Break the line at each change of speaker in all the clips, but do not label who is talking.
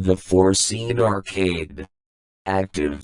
The Foreseen arcade. Active.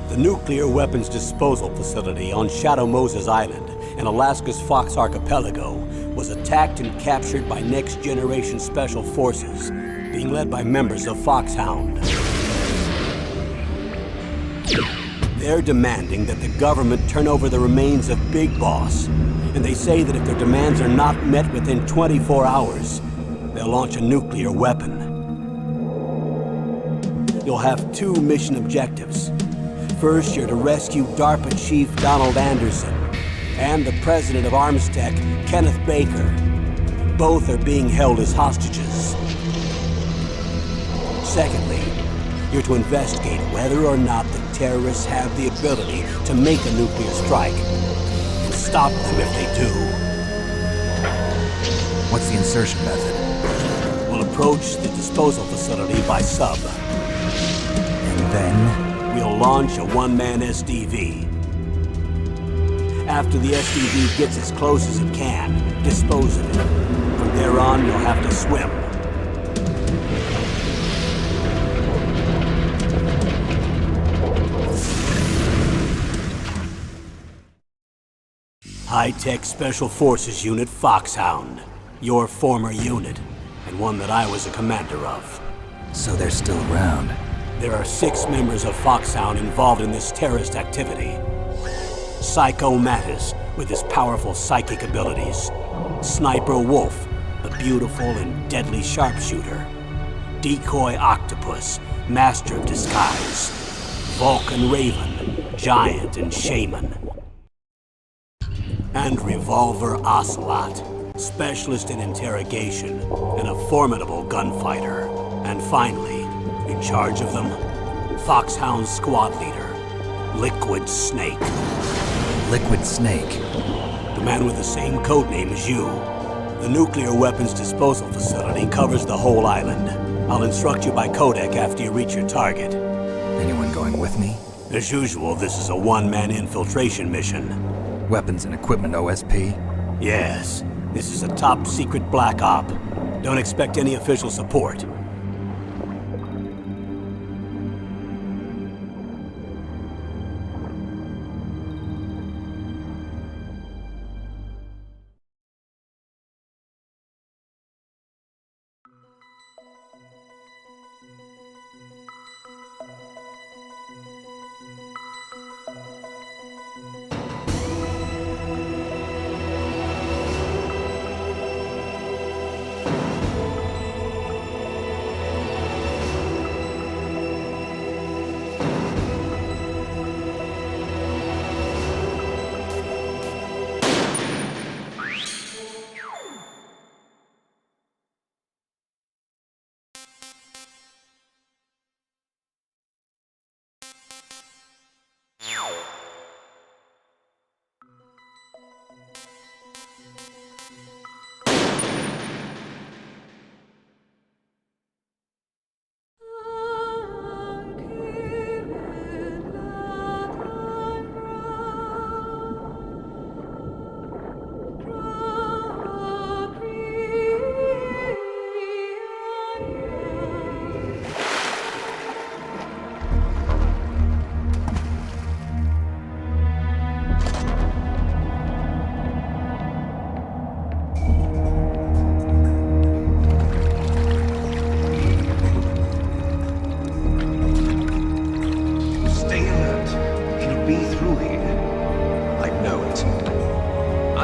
The nuclear weapons disposal facility on Shadow Moses Island in Alaska's Fox Archipelago was attacked and captured by next-generation special forces, being led by members of Foxhound. They're demanding that the government turn over the remains of Big Boss, and they say that if their demands are not met within 24 hours, they'll launch a nuclear weapon. You'll have two mission objectives. First, you're to rescue DARPA Chief Donald Anderson and the president of Armstech, Kenneth Baker. Both are being held as hostages. Secondly, you're to investigate whether or not the terrorists have the ability to make a nuclear strike and stop them if they do.
What's the insertion method?
We'll approach the disposal facility by sub.
And then?
We'll launch a one-man SDV. After the SDV gets as close as it can, dispose of it. From there on, you'll have to swim. High-Tech Special Forces Unit Foxhound. Your former unit, and one that I was a commander of.
So they're still around.
There are 6 members of Foxhound involved in this terrorist activity. Psycho Mattis, with his powerful psychic abilities. Sniper Wolf, a beautiful and deadly sharpshooter. Decoy Octopus, master of disguise. Vulcan Raven, giant and shaman. And Revolver Ocelot, specialist in interrogation and a formidable gunfighter. And finally, in charge of them, Foxhound squad leader, Liquid Snake.
Liquid Snake?
The man with the same codename as you. The nuclear weapons disposal facility covers the whole island. I'll instruct you by codec after you reach your target.
Anyone going with me?
As usual, this is a one-man infiltration mission.
Weapons and equipment OSP?
Yes. This is a top-secret black op. Don't expect any official support.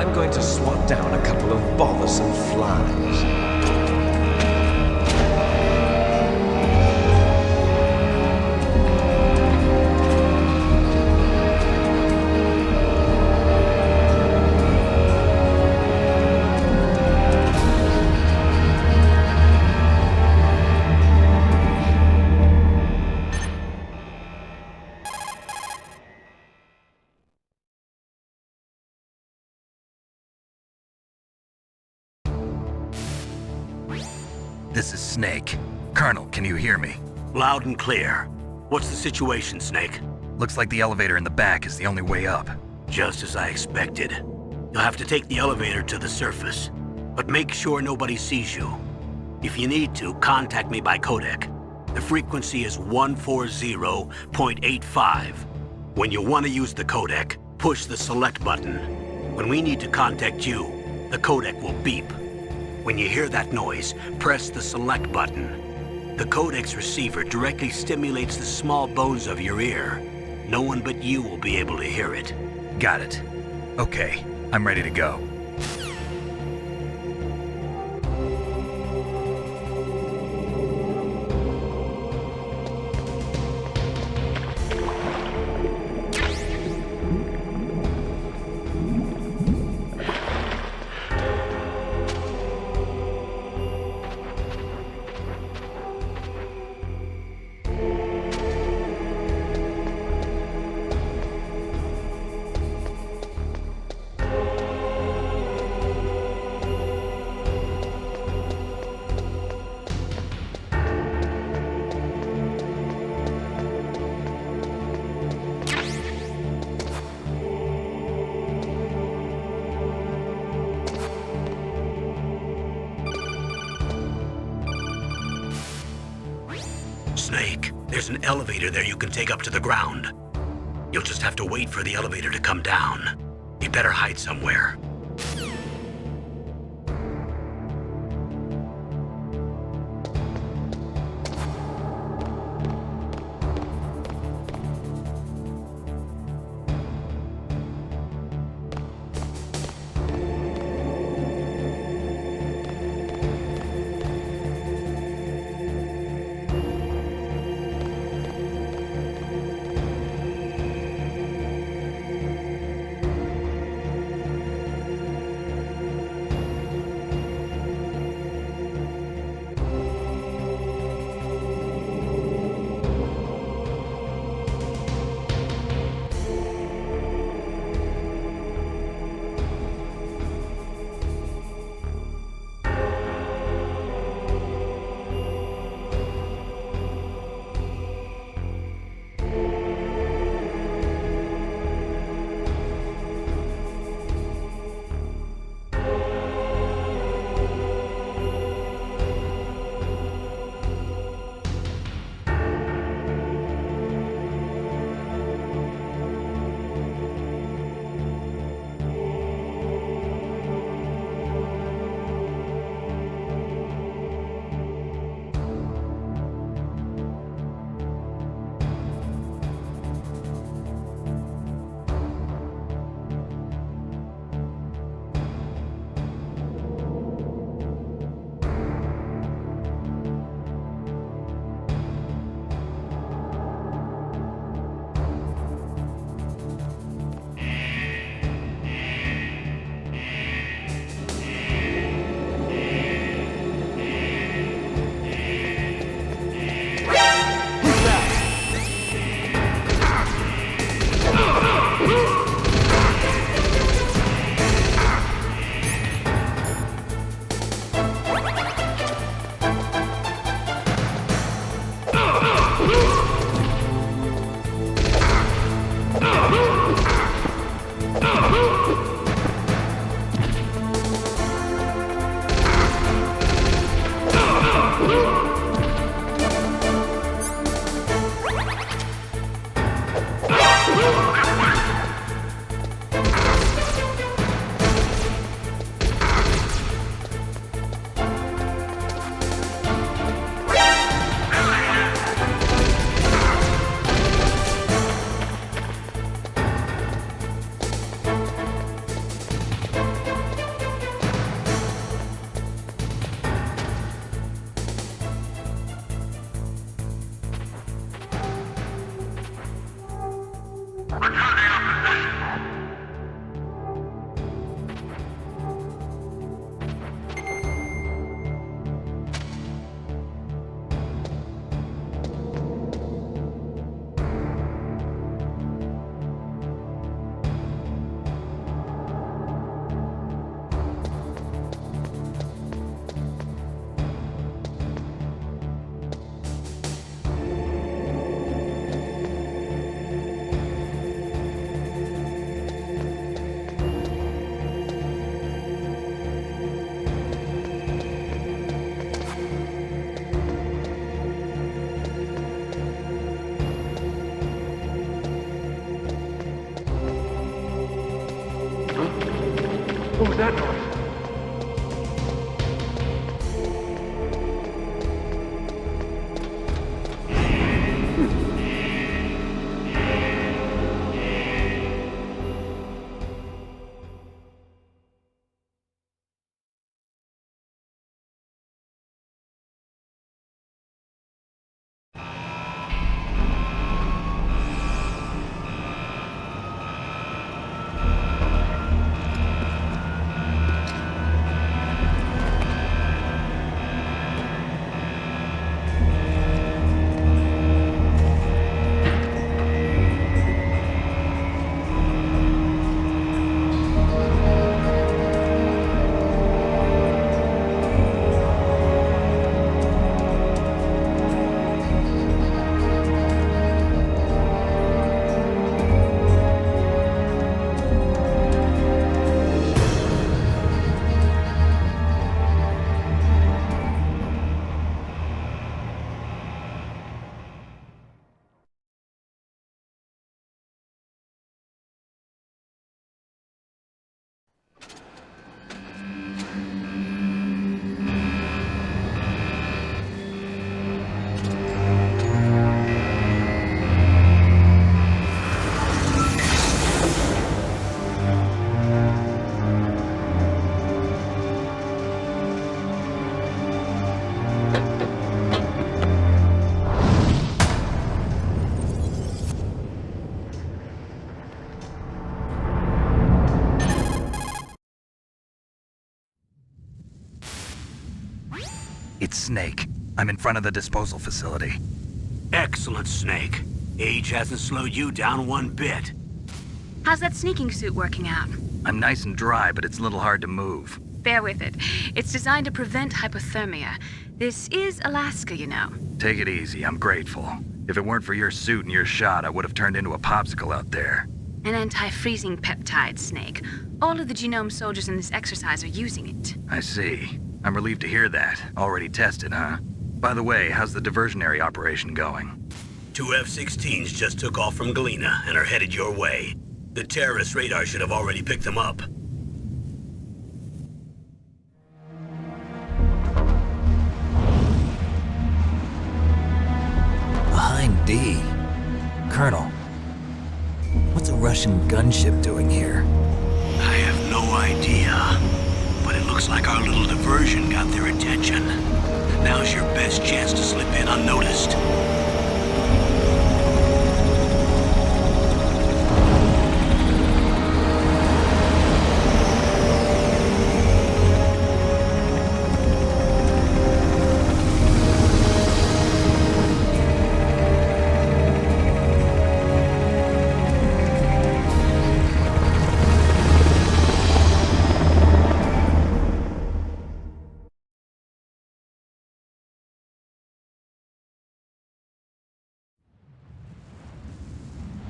I'm going to swat down a couple of bothersome flies.
This is Snake. Colonel, can you hear me?
Loud and clear. What's the situation, Snake?
Looks like the elevator in the back is the only way up.
Just as I expected. You'll have to take the elevator to the surface, but make sure nobody sees you. If you need to, contact me by codec. The frequency is 140.85. When you want to use the codec, push the select button. When we need to contact you, the codec will beep. When you hear that noise, press the select button. The codec's receiver directly stimulates the small bones of your ear. No one but you will be able to hear it.
Got it. Okay, I'm ready to go.
Snake, there's an elevator there you can take up to the ground. You'll just have to wait for the elevator to come down. You better hide somewhere.
that noise?
It's Snake. I'm in front of the disposal facility.
Excellent, Snake. Age hasn't slowed you down one bit.
How's that sneaking suit working out?
I'm nice and dry, but it's a little hard to move.
Bear with it. It's designed to prevent hypothermia. This is Alaska, you know.
Take it easy, I'm grateful. If it weren't for your suit and your shot, I would have turned into a popsicle out there.
An anti-freezing peptide, Snake. All of the genome soldiers in this exercise are using it.
I see. I'm relieved to hear that. Already tested, huh? By the way, how's the diversionary operation going?
2 F-16s just took off from Galena and are headed your way. The terrorist radar should have already picked them up.
Behind D. Colonel, what's a Russian gunship doing here?
I have no idea, but it looks like our little diversion got their attention. Now's your best chance to slip in unnoticed.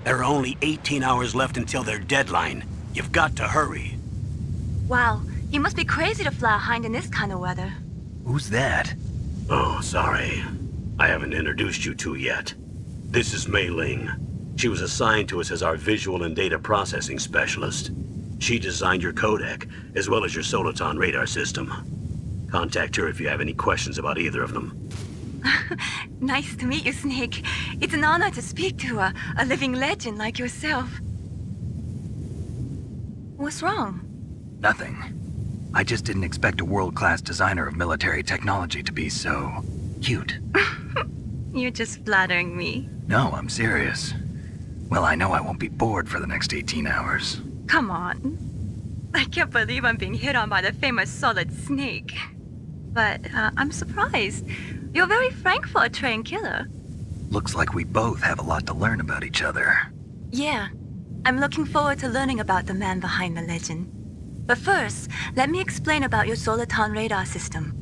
There are only 18 hours left until their deadline. You've got to hurry.
Wow, you must be crazy to fly a hind in this kind of weather.
Who's that?
Oh, sorry. I haven't introduced you to yet. This is Mei Ling. She was assigned to us as our visual and data processing specialist. She designed your codec, as well as your Soliton radar system. Contact her if you have any questions about either of them.
Nice to meet you, Snake. It's an honor to speak to a living legend like yourself. What's wrong?
Nothing. I just didn't expect a world-class designer of military technology to be so cute.
You're just flattering me.
No, I'm serious. Well, I know I won't be bored for the next 18 hours.
Come on. I can't believe I'm being hit on by the famous Solid Snake. But I'm surprised. You're very frank for a trained killer.
Looks like we both have a lot to learn about each other.
Yeah. I'm looking forward to learning about the man behind the legend. But first, let me explain about your Soliton radar system.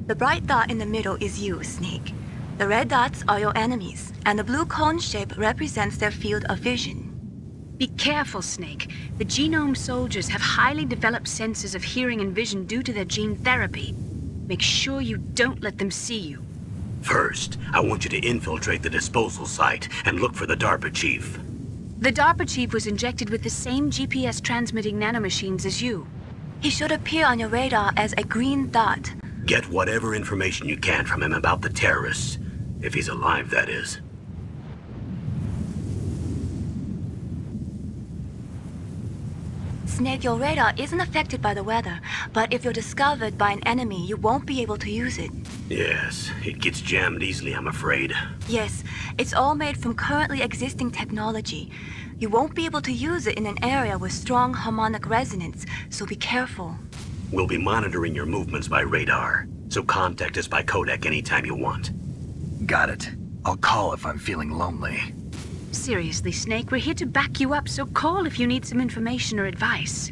The bright dot in the middle is you, Snake. The red dots are your enemies, and the blue cone shape represents their field of vision. Be careful, Snake. The genome soldiers have highly developed senses of hearing and vision due to their gene therapy. Make sure you don't let them see you.
First, I want you to infiltrate the disposal site and look for the DARPA chief.
The DARPA chief was injected with the same GPS transmitting nanomachines as you. He should appear on your radar as a green dot.
Get whatever information you can from him about the terrorists. If he's alive, that is.
Snake, your radar isn't affected by the weather, but if you're discovered by an enemy, you won't be able to use it.
Yes, it gets jammed easily, I'm afraid.
Yes, it's all made from currently existing technology. You won't be able to use it in an area with strong harmonic resonance, so be careful.
We'll be monitoring your movements by radar, so contact us by codec anytime you want.
Got it. I'll call if I'm feeling lonely.
Seriously, Snake, we're here to back you up, so call if you need some information or advice.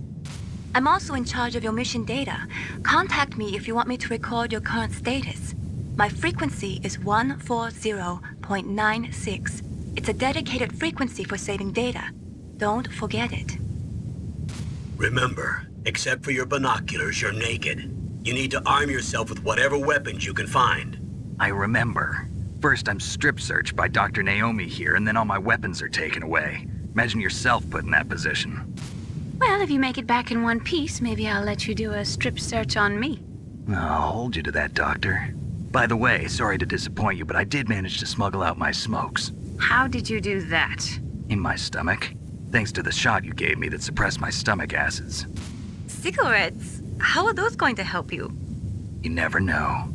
I'm also in charge of your mission data. Contact me if you want me to record your current status. My frequency is 140.96. It's a dedicated frequency for saving data. Don't forget it.
Remember, except for your binoculars, you're naked. You need to arm yourself with whatever weapons you can find.
I remember. First, I'm strip searched by Dr. Naomi here, and then all my weapons are taken away. Imagine yourself put in that position.
Well, if you make it back in one piece, maybe I'll let you do a strip search on me.
I'll hold you to that, Doctor. By the way, sorry to disappoint you, but I did manage to smuggle out my smokes.
How did you do that?
In my stomach. Thanks to the shot you gave me that suppressed my stomach acids.
Cigarettes? How are those going to help you?
You never know.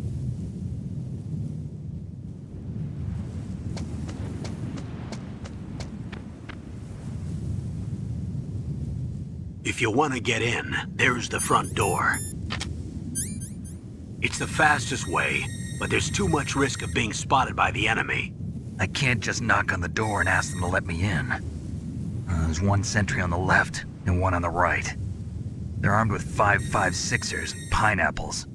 If you want to get in, there's the front door. It's the fastest way, but there's too much risk of being spotted by the enemy.
I can't just knock on the door and ask them to let me in. There's one sentry on the left and one on the right. They're armed with 5.56ers and pineapples.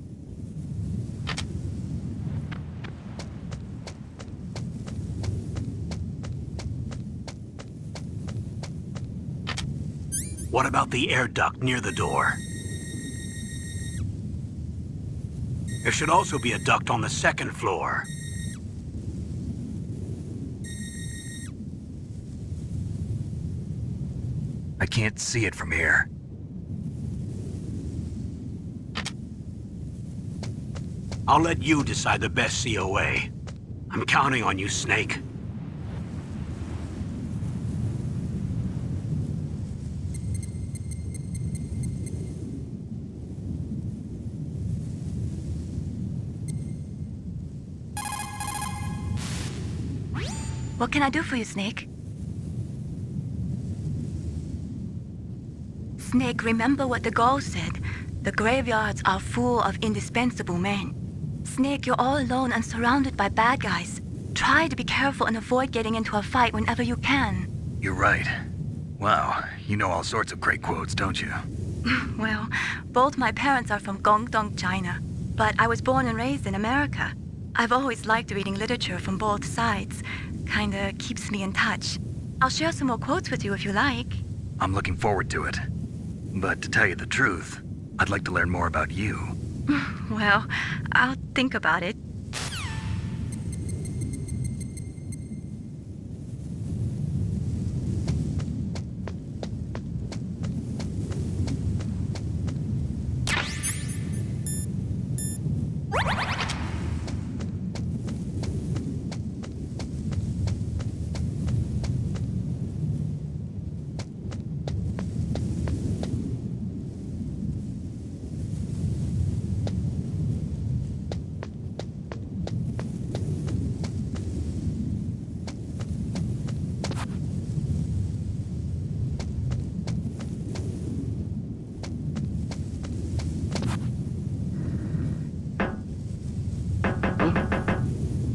What about the air duct near the door? There should also be a duct on the second floor.
I can't see it from here.
I'll let you decide the best COA. I'm counting on you, Snake.
What can I do for you, Snake? Snake, remember what the Gauls said. The graveyards are full of indispensable men. Snake, you're all alone and surrounded by bad guys. Try to be careful and avoid getting into a fight whenever you can.
You're right. Wow, you know all sorts of great quotes, don't you?
Well, both my parents are from Guangdong, China, but I was born and raised in America. I've always liked reading literature from both sides. Kinda keeps me in touch. I'll share some more quotes with you if you like.
I'm looking forward to it. But to tell you the truth, I'd like to learn more about you.
Well, I'll think about it.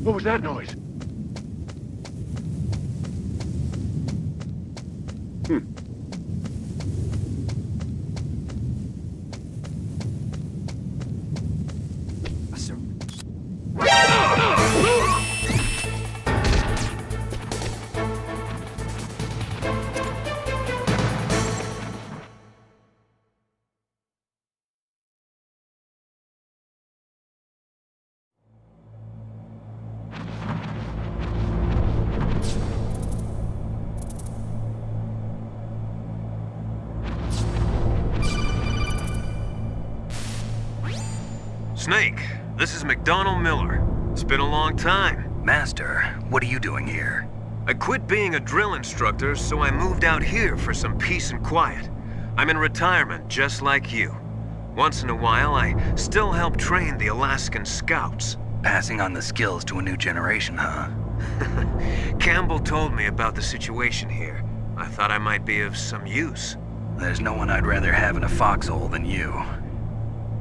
What was that noise? Snake, this is McDonald Miller. It's been a long time.
Master, what are you doing here?
I quit being a drill instructor, so I moved out here for some peace and quiet. I'm in retirement, just like you. Once in a while, I still help train the Alaskan Scouts.
Passing on the skills to a new generation, huh?
Campbell told me about the situation here. I thought I might be of some use.
There's no one I'd rather have in a foxhole than you.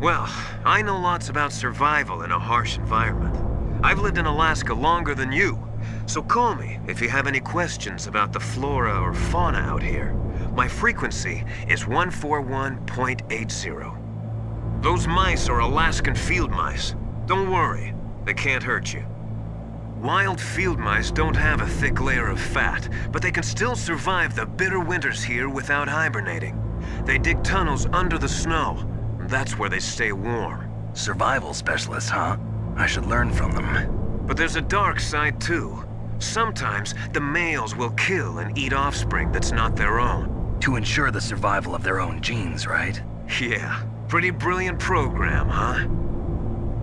Well, I know lots about survival in a harsh environment. I've lived in Alaska longer than you, so call me if you have any questions about the flora or fauna out here. My frequency is 141.80. Those mice are Alaskan field mice. Don't worry, they can't hurt you. Wild field mice don't have a thick layer of fat, but they can still survive the bitter winters here without hibernating. They dig tunnels under the snow. That's where they stay warm.
Survival specialists, huh? I should learn from them.
But there's a dark side too. Sometimes the males will kill and eat offspring that's not their own.
To ensure the survival of their own genes, right?
Yeah, pretty brilliant program, huh?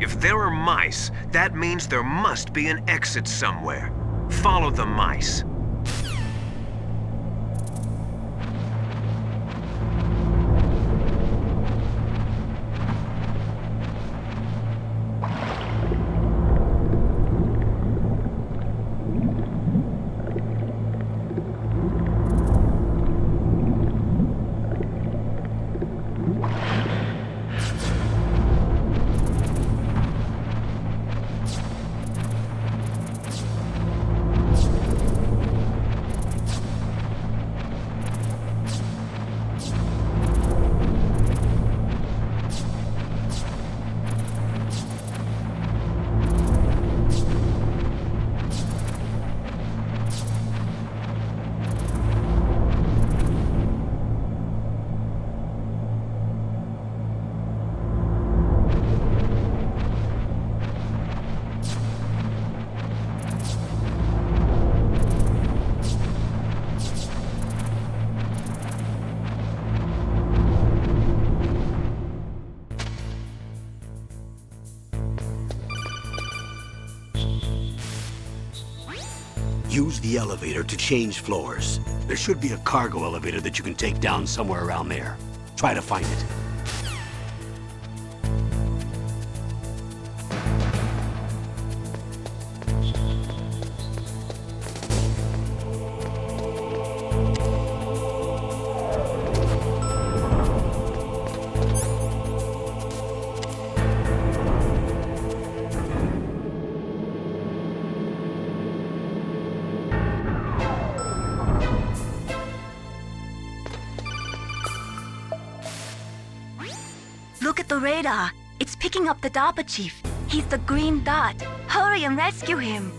If there are mice, that means there must be an exit somewhere. Follow the mice.
Use the elevator to change floors. There should be a cargo elevator that you can take down somewhere around there. Try to find it.
Look at the radar. It's picking up the Dapper Chief. He's the green dot. Hurry and rescue him.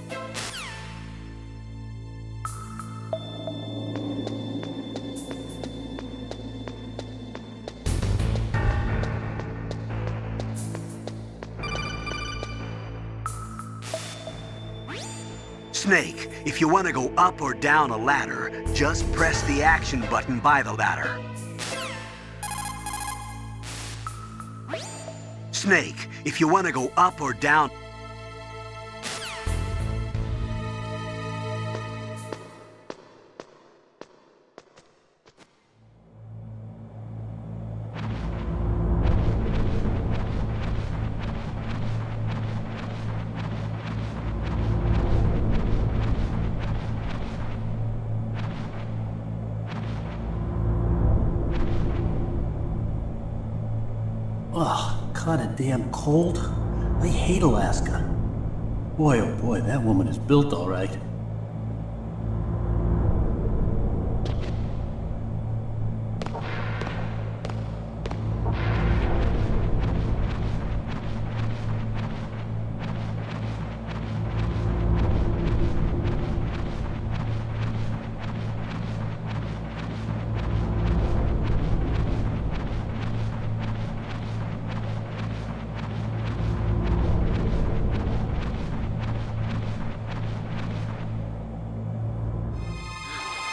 Snake, if you want to go up or down a ladder, just press the action button by the ladder. Snake, if you want to go up or down...
Ugh, kinda damn cold. I hate Alaska. Boy, oh boy, that woman is built all right.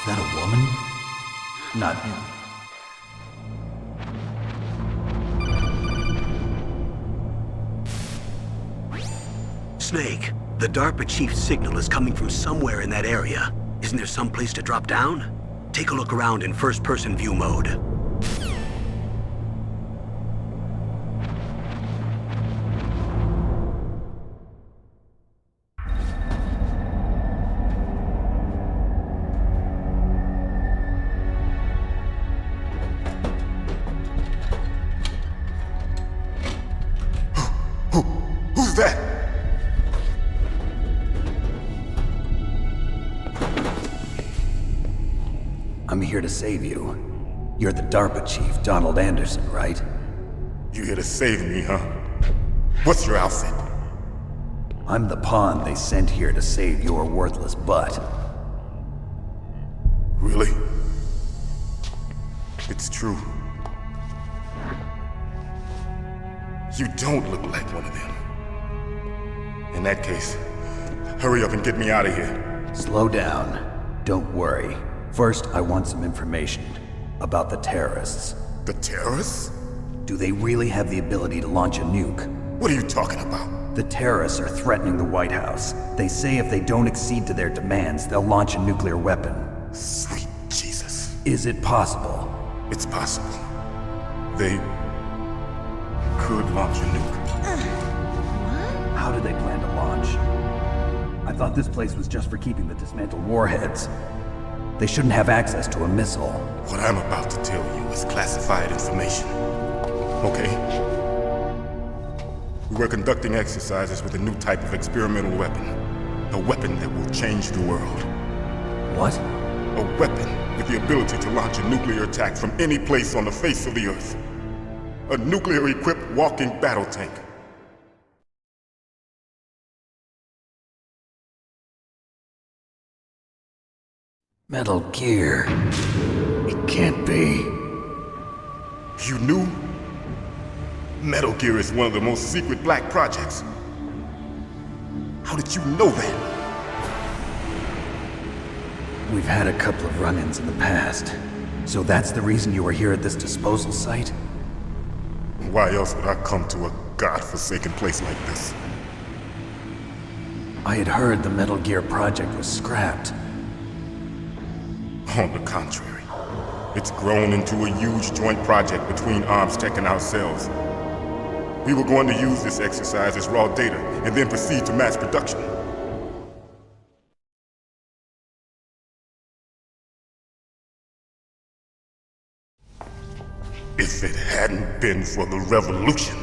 Is that a woman? Not him.
Snake, the DARPA chief's signal is coming from somewhere in that area. Isn't there some place to drop down? Take a look around in first-person view mode.
Who's that?
I'm here to save you. You're the DARPA chief, Donald Anderson, right?
You here to save me, huh? What's your outfit?
I'm the pawn they sent here to save your worthless butt.
Really? It's true. You don't look like one of them. In that case, hurry up and get me out of here.
Slow down. Don't worry. First, I want some information about the terrorists.
The terrorists?
Do they really have the ability to launch a nuke?
What are you talking about?
The terrorists are threatening the White House. They say if they don't accede to their demands, they'll launch a nuclear weapon.
Sweet Jesus.
Is it possible?
It's possible. They could launch a nuke.
How do they plan to launch? I thought this place was just for keeping the dismantled warheads. They shouldn't have access to a missile.
What I'm about to tell you is classified information. Okay? We were conducting exercises with a new type of experimental weapon. A weapon that will change the world.
What?
A weapon with the ability to launch a nuclear attack from any place on the face of the Earth. A nuclear-equipped walking battle tank.
Metal Gear. It can't be.
You knew? Metal Gear is one of the most secret black projects. How did you know that?
We've had a couple of run-ins in the past. So that's the reason you were here at this disposal site?
Why else would I come to a godforsaken place like this?
I had heard the Metal Gear project was scrapped.
On the contrary, it's grown into a huge joint project between ArmsTech and ourselves. We were going to use this exercise as raw data and then proceed to mass production. If it hadn't been for the revolution.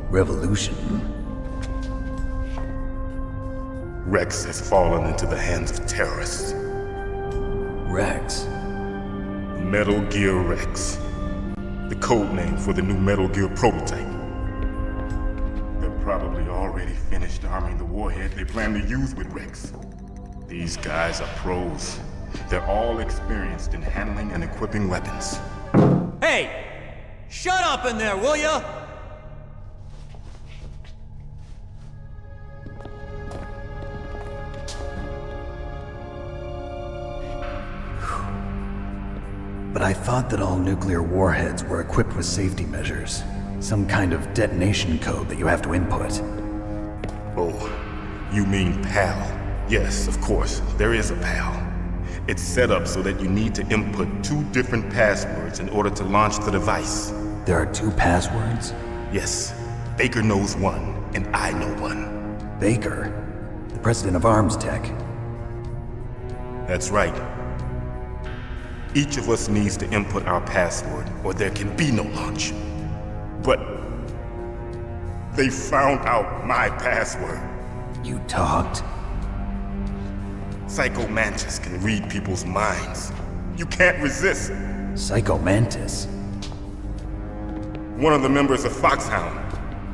Revolution?
Rex has fallen into the hands of terrorists.
Rex?
Metal Gear Rex. The code name for the new Metal Gear prototype. They're probably already finished arming the warhead they plan to use with Rex. These guys are pros. They're all experienced in handling and equipping weapons.
Hey! Shut up in there, will ya?
But I thought that all nuclear warheads were equipped with safety measures. Some kind of detonation code that you have to input.
Oh, you mean PAL? Yes, of course, there is a PAL. It's set up so that you need to input 2 different passwords in order to launch the device.
There are 2 passwords?
Yes, Baker knows one, and I know one.
Baker? The president of ArmsTech?
That's right. Each of us needs to input our password, or there can be no launch. But they found out my password.
You talked?
Psycho Mantis can read people's minds. You can't resist.
Psycho Mantis?
One of the members of Foxhound.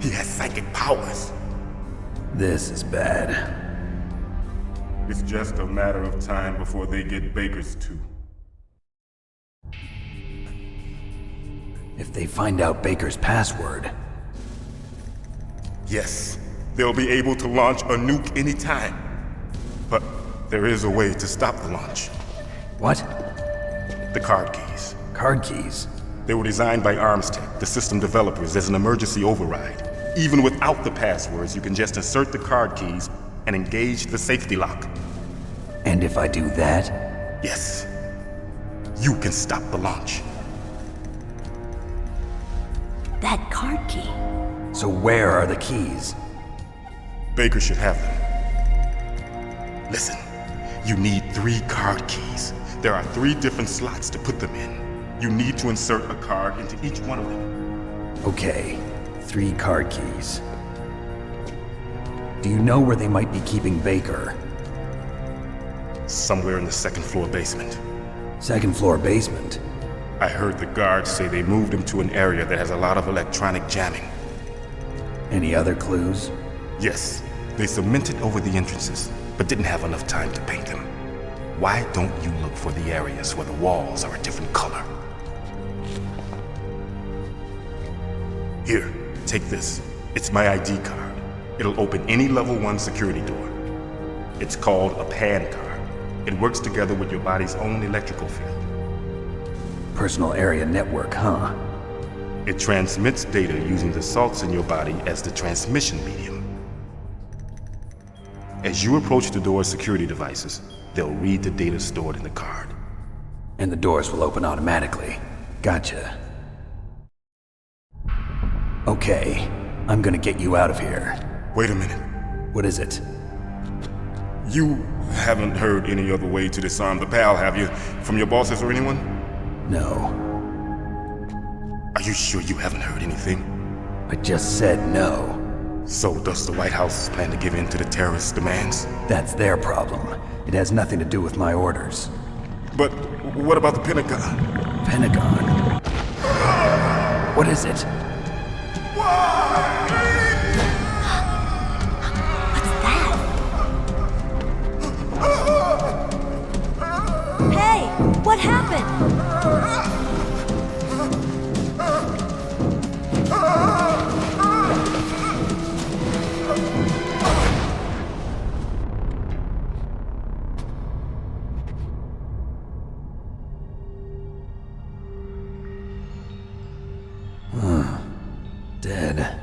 He has psychic powers.
This is bad.
It's just a matter of time before they get Baker's too.
If they find out Baker's password...
Yes, they'll be able to launch a nuke anytime. But there is a way to stop the launch.
What?
The card keys.
Card keys?
They were designed by ArmsTech, the system developers, as an emergency override. Even without the passwords, you can just insert the card keys and engage the safety lock.
And if I do that?
Yes. You can stop the launch.
That card key.
So where are the keys?
Baker should have them. Listen, you need 3 card keys. There are 3 different slots to put them in. You need to insert a card into each one of them.
Okay, 3 card keys. Do you know where they might be keeping Baker?
Somewhere in the 2nd floor basement.
2nd floor basement?
I heard the guards say they moved him to an area that has a lot of electronic jamming.
Any other clues?
Yes, they cemented over the entrances, but didn't have enough time to paint them. Why don't you look for the areas where the walls are a different color? Here, take this. It's my ID card. It'll open any level 1 security door. It's called a PAN card. It works together with your body's own electrical field.
Personal area network, huh?
It transmits data using the salts in your body as the transmission medium. As you approach the door's security devices, they'll read the data stored in the card.
And the doors will open automatically. Gotcha. Okay, I'm gonna get you out of here.
Wait a minute.
What is it?
You haven't heard any other way to disarm the PAL, have you? From your bosses or anyone?
No.
Are you sure you haven't heard anything?
I just said no.
So does the White House plan to give in to the terrorists' demands?
That's their problem. It has nothing to do with my orders.
But what about the Pentagon?
Pentagon? What is it?
Hey, what happened?
Dead.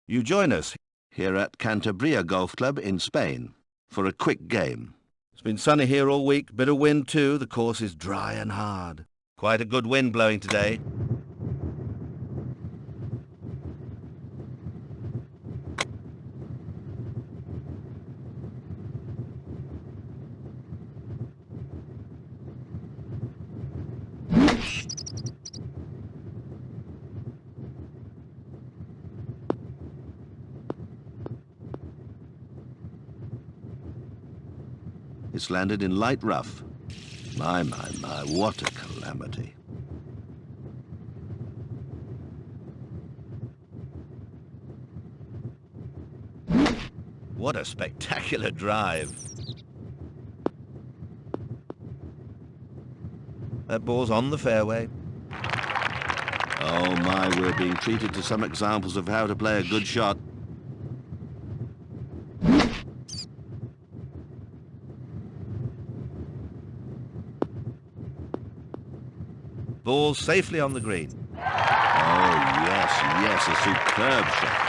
You join us here at Cantabria Golf Club in Spain for a quick game. It's been sunny here all week, bit of wind too. The course is dry and hard. Quite a good wind blowing today. It's landed in light rough. My, what a calamity. What a spectacular drive. That ball's on the fairway. Oh my, we're being treated to some examples of how to play a good shot. Ball safely on the green. Oh, yes, a superb shot.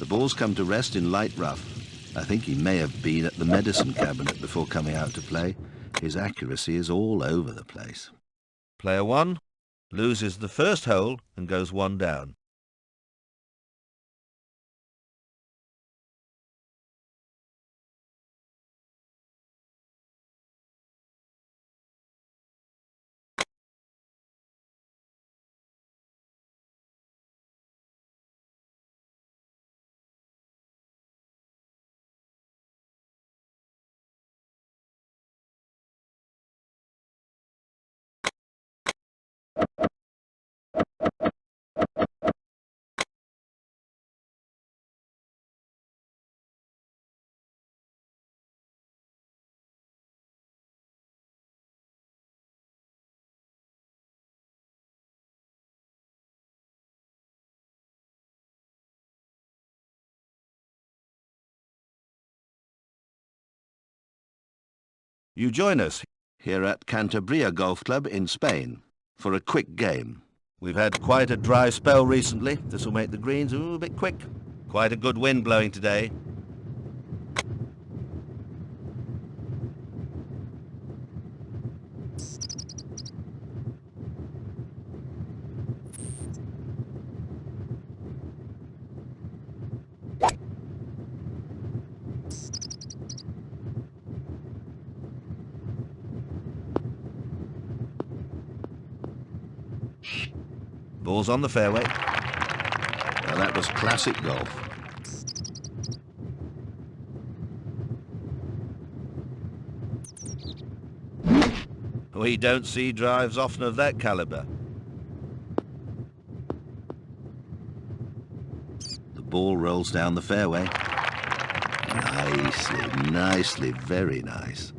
The ball's come to rest in light rough. I think he may have been at the medicine cabinet before coming out to play. His accuracy is all over the place. Player 1 loses the first hole and goes 1 down. You join us here at Cantabria Golf Club in Spain for a quick game. We've had quite a dry spell recently. This will make the greens a bit quick. Quite a good wind blowing today. Ball's on the fairway. Now that was classic golf. We don't see drives often of that caliber. The ball rolls down the fairway. Nicely, nicely, very nice.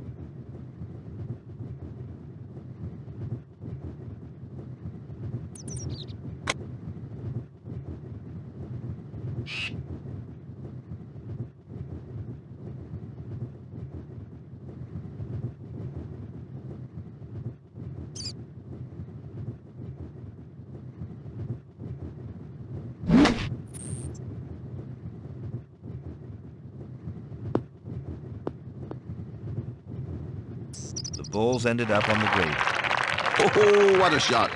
The ball's ended up on the green.
Oh, what a shot!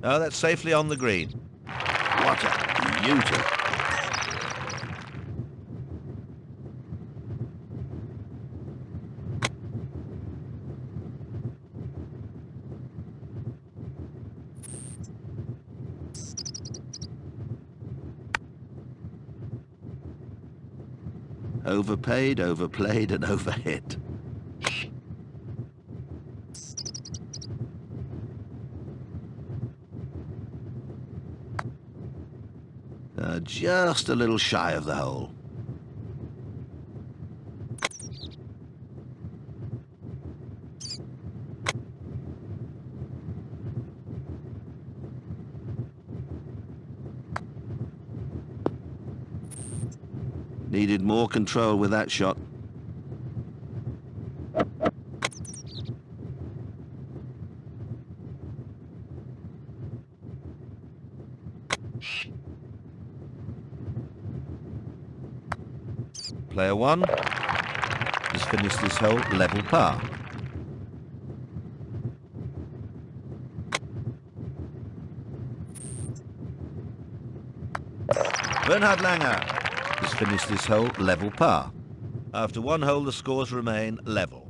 Oh, that's safely on the green.
What a beauty!
Overpaid, overplayed, and overhit. Just a little shy of the hole. Needed more control with that shot. Player one has finished this hole level par. Bernhard Langer has finished this hole level par. After one hole, the scores remain level.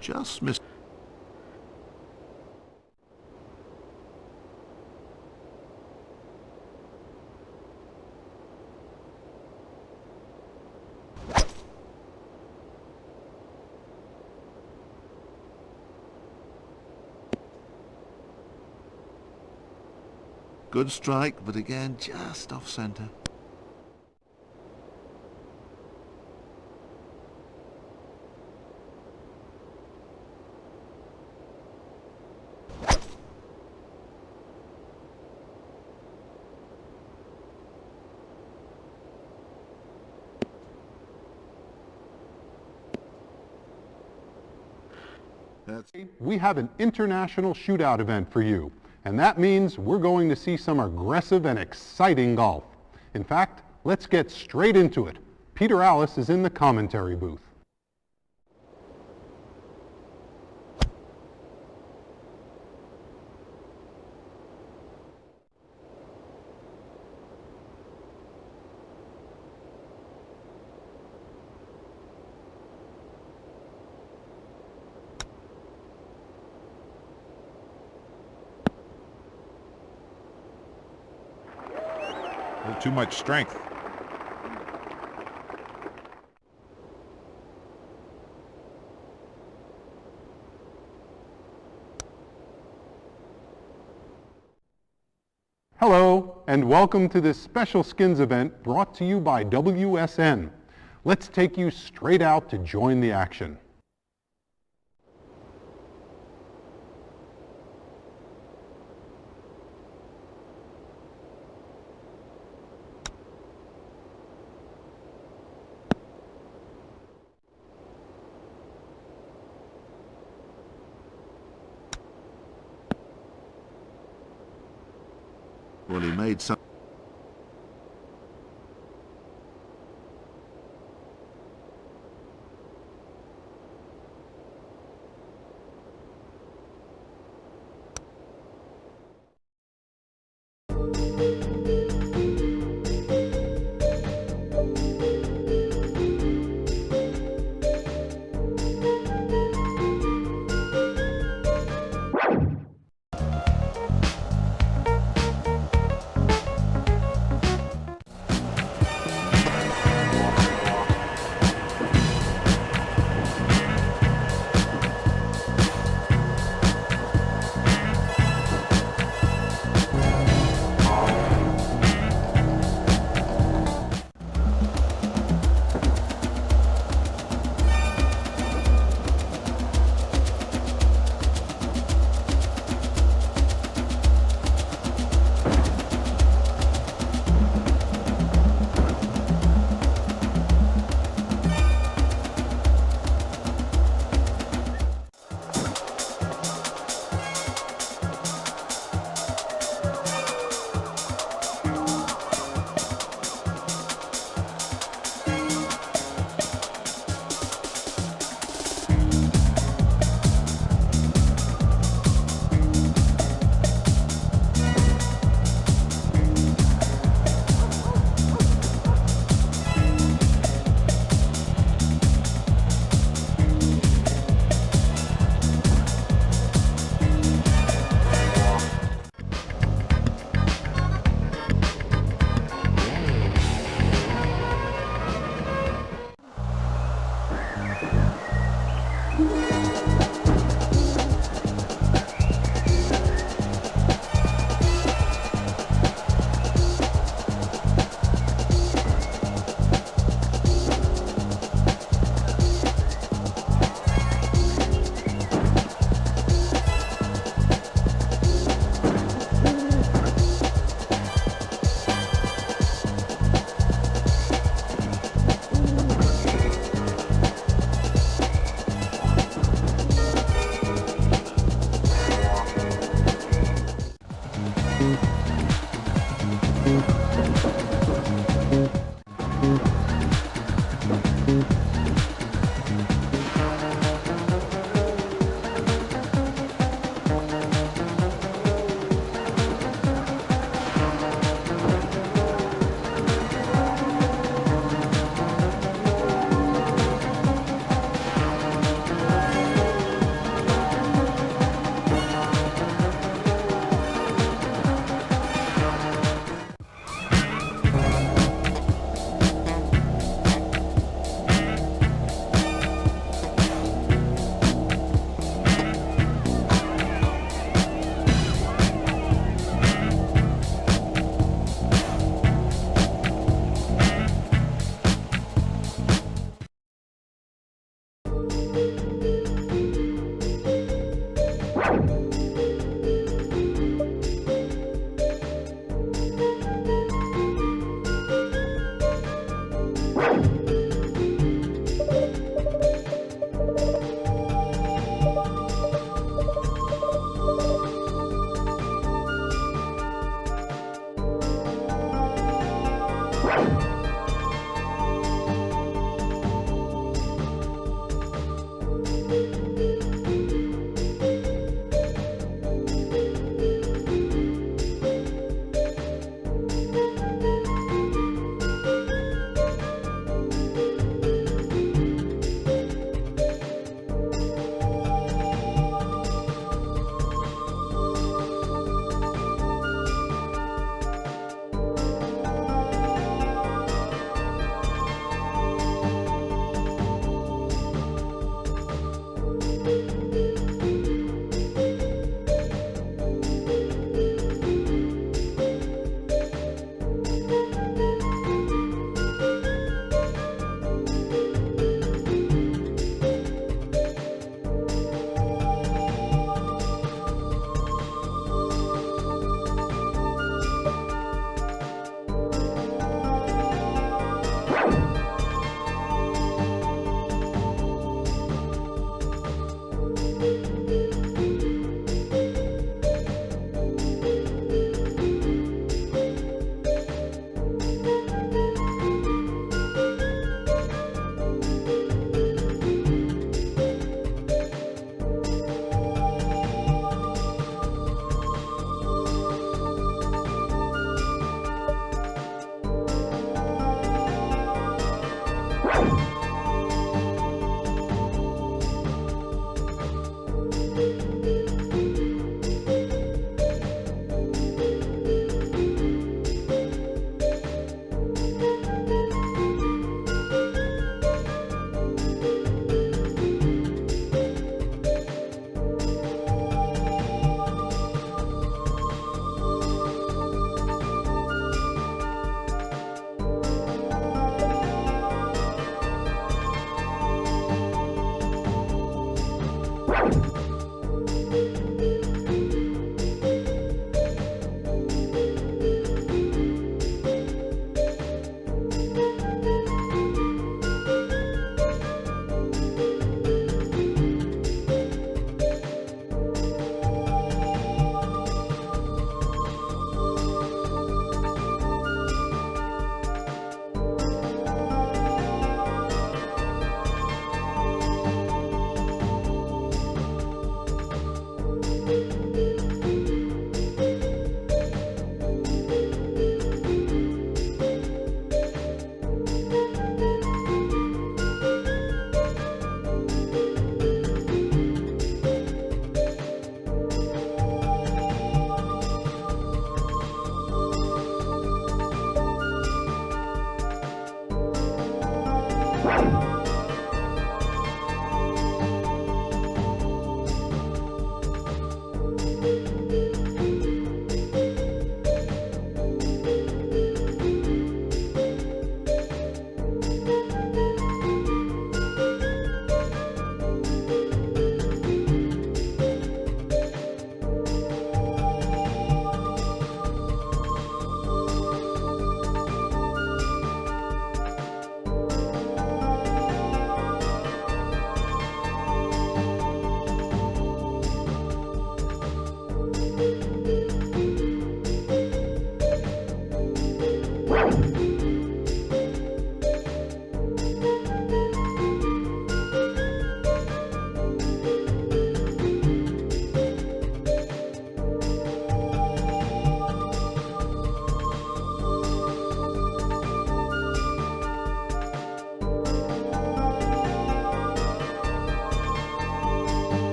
Just missed. Good strike, but again, just off center.
We have an international shootout event for you, and that means we're going to see some aggressive and exciting golf. In fact, let's get straight into it. Peter Alice is in the commentary booth.
Too much strength.
Hello, and welcome to this special skins event brought to you by WSN. Let's take you straight out to join the action.
Well, he made some...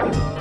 you